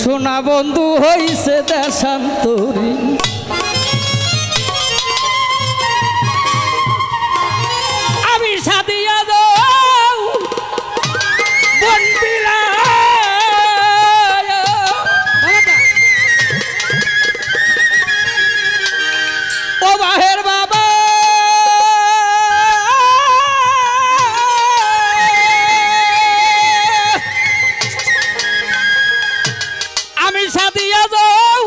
সোনা বন্ধু হইছে দেশান্তরী আমি সাদিয়া দাও বন বিলায় ও বাহের বাবা আমি সাদিয়া দাও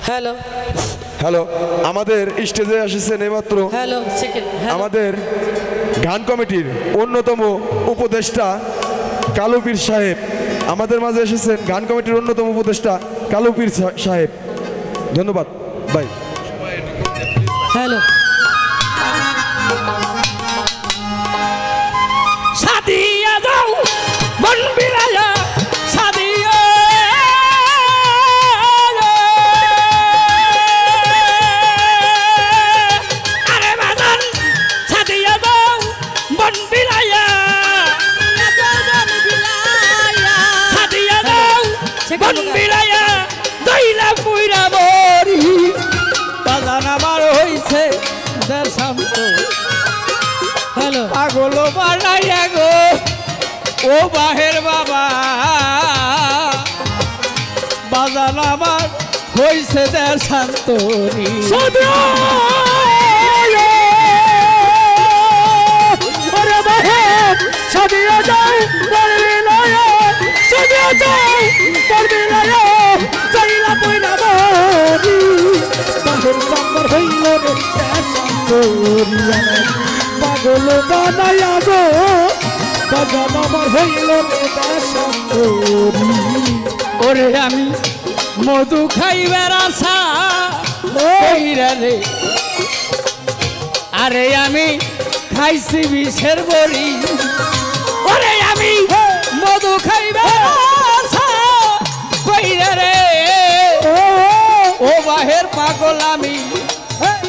হ্যালো হ্যালো আমাদের স্টেজে এসেছেন এইমাত্র হ্যালো আমাদের গান কমিটির অন্যতম উপদেষ্টা কালু পীর সাহেব আমাদের মাঝে এসেছেন গান কমিটির অন্যতম উপদেষ্টা কালু পীর সাহেব ধন্যবাদ ভাই হ্যালো সাদিয়া দাও বন বিলায়া সাদিয়া আরে বাজান সাদিয়া দাও বন বিলায়া সাদিয়া দাও বন বিলায়া দইলা পুইরা বরি বাজান আমার হইছে দেশান্তরী হ্যালো পাগল বানাইয়া গো ও বাহের বাবা বাজান আমার হইছে দেশান্তরী সাদিয়া যাও বলবি নয়া সাদিয়া যাও বলবি নয়া চাইলা পয়লা বরি বাহের সাম্বার হইল রে দেশান্তরী পাগল বানাইয়া গো বাজান আমার হইল রে দেশান্তরী ওরে আমি মধু খাইবার আশা কইরা রে আরে আমি খাইছি বিষের বড়ি ওরে আমি মধু খাইবার আশা কইরা রে ও বাহের পাগল আমি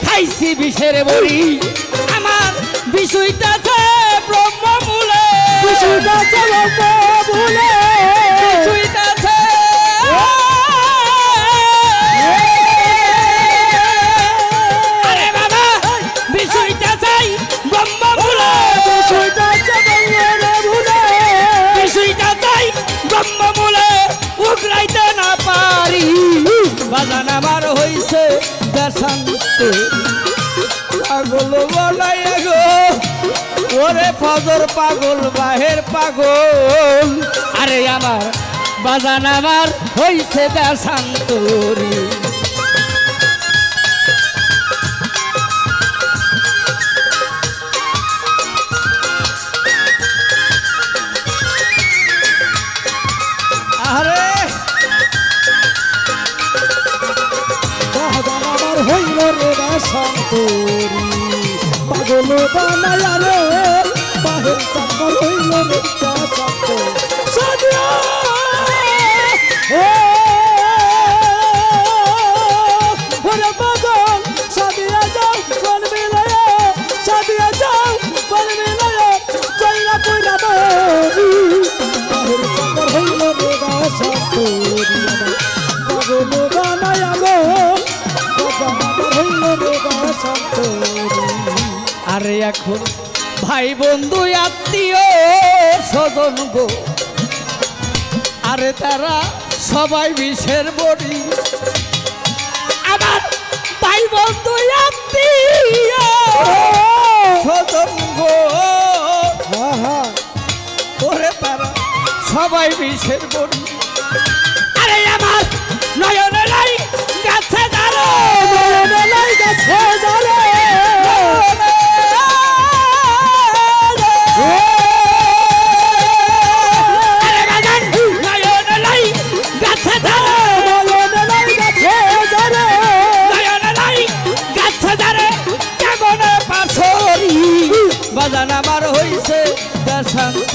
খাইছি বিষের বড়ি আমার বিষয়টাছে ব্রহ্মমূলে বিষয়টাছে ব্রহ্মমূলে বিষয়টাছে আরে বাবা বিষয়টা চাই ব্রহ্মমূলে বিষয়টাছে ব্রহ্মমূলে বিষয়টা চাই ব্রহ্মমূলে উগলাইতে না পারি বাজান আমার হইছে দেশান্তরী পাগল বলাইয়া গো ওরে ফজর পাগল বাহের পাগল আরে আমার বাজান আমার হইছে দেশান্তরী আরে বাজান আমার হইল রে দেশান্তরী পাগল বানায়া রে বাহের চাকর হইল রে দেশান্তরী সাদিয়া ওরে বাজান সাদিয়া যাও বন বিলায়া সাদিয়া যাও বন বিলায়া চাইলা পয়লা বরি বাহের চাকর হইল রে দেশান্তরী পাগল বানায়া গো বাজান আমার হইল রে দেশান্তরী আরে এখন ভাই বন্ধু আত্মীয় স্বজন গো আরে তারা সবাই বিষের বড়ি আমার ভাই বন্ধু আত্মীয় স্বজন গো ওরে তারা সবাই বিষের বড়ি আরে আমার নয়নে লাই গাছে দাঁড়ো নয়নে লাই গাছে দাঁড়ো আরে বাজান নয়নে লাই গাছে দাঁড়ো নয়নে লাই গাছে দাঁড়ো নয়নে লাই গাছে দাঁড়ে কেমনে পাথরি বাজান আমার হইছে দেশান্ত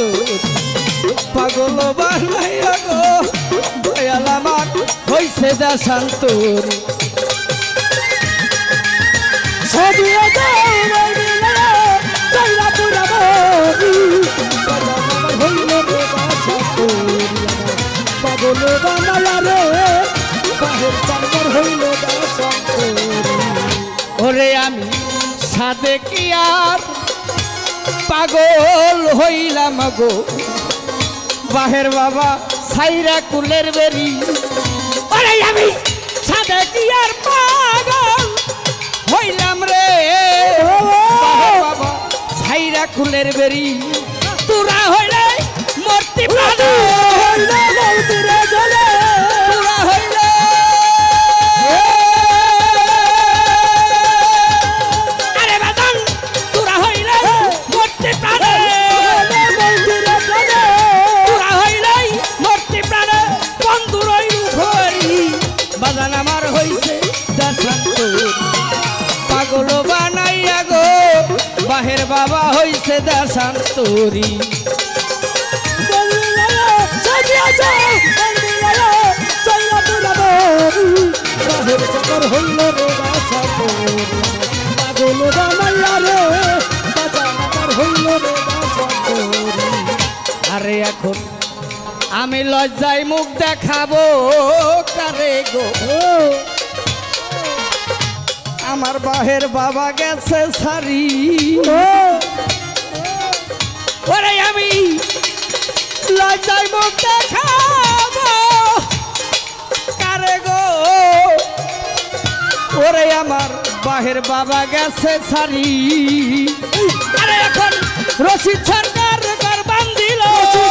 পাগল বানাইয়া গো দয়াল আমার হইছে দেশান্তর সদিয়া দাও বলবিলা চইলা পুরা বরি আমার হইল রে বাছা তোরি পাগল বানায়া রে বাহের চাকর হইল বাছা তোরি ওরে আমি সাদে কি আর পাগল হইলাম গো বাহের বাবা সাইরা কুলের বেরি ওরে আমি সাদে কি আর পাগল হইলাম রে বাহের বাবা সাইরা কুলের বেরি তোরা হইলে মূর্তি প্রাণ হইল মৌতিরে জলে তোরা হইলে আরে বাদন তোরা হইলে মূর্তি প্রাণ মৌতিরে জলে তোরা হইলে মূর্তি প্রাণ বন্ধুরই ঘরি বাজান আমার হইছে দেশান্তর পাগল বানাইয়া গো বাহের বাবা হইছে দেশান্তরি বলবিলা সদিয়া দাও বলবিলা চইলা পুরা বরি বাহের চাকর হইল রে বাছা তোরি পাগল বানায়া রে বাছা আমার হইল রে বাছা তোরি আরে এখন আমি লজ্জায় মুখ দেখাবো কারে গো আমার বাহের বাবা গেছে সারি ওরে আমি লজ্জায় মুখ দেখাবো কারে গো ওরে আমার বাহের বাবা গেছে সারি আরে এখন রশিদ সরকার ঘর বান্ধিল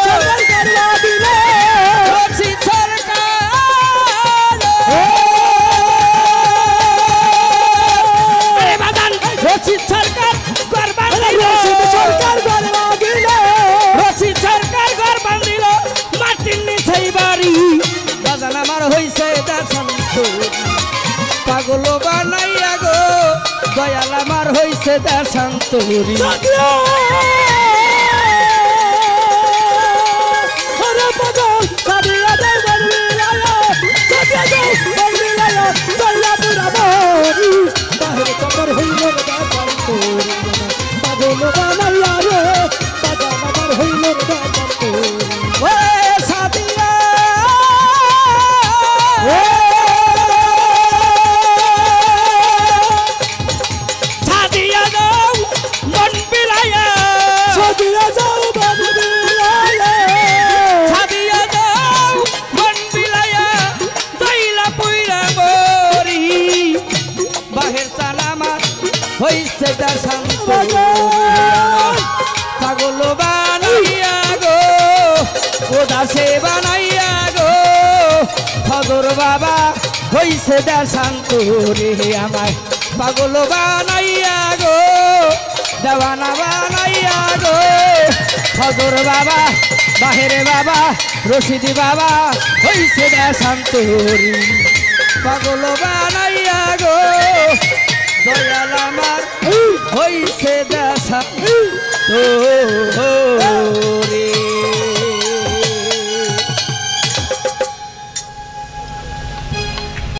সরকার করলা দিলে রশিদ সরকার আরে বাদান রশিদ সরকার ঘর বান্ধিল সরকার করলা দিলে রশিদ সরকার ঘর বান্ধিল মাটির নিচেই বাড়ি বাদান আমার হইছে দেশান্তর পাগল বানাইয়া গো দয়াল আমার হইছে দেশান্তরি হরে পাগল সাদিয়া দাও বলবিলা সাদিয়া দাও বলবিলা চইলা পুরা বরি বাহের চাকর হইল রে বাছা তোরি পাগল বানাইয়া রে বাছা আমার হইল রে বাছা তোরি ও সাদিয়া সাদিয়া দাও মন বিলায়া সাদিয়া দাও বলবিলা সাদিয়া দাও মন বিলায়া দইলা পুইরা মরি বাহের সালামাত হইছে দেশান্তর পাগল বানাইয়া গো ও দাসে বানাইয়া গো ফদর বাবা হইছে দেশান্তরে আমায় পাগল বানাইয়া গো দেওয়ানা বানাইয়া গো ফদর বাবা বাহেরে বাবা রশিদি বাবা হইছে দেশান্তরি পাগল বানাইয়া গো দয়াল আমার হইছে দেশান্তরি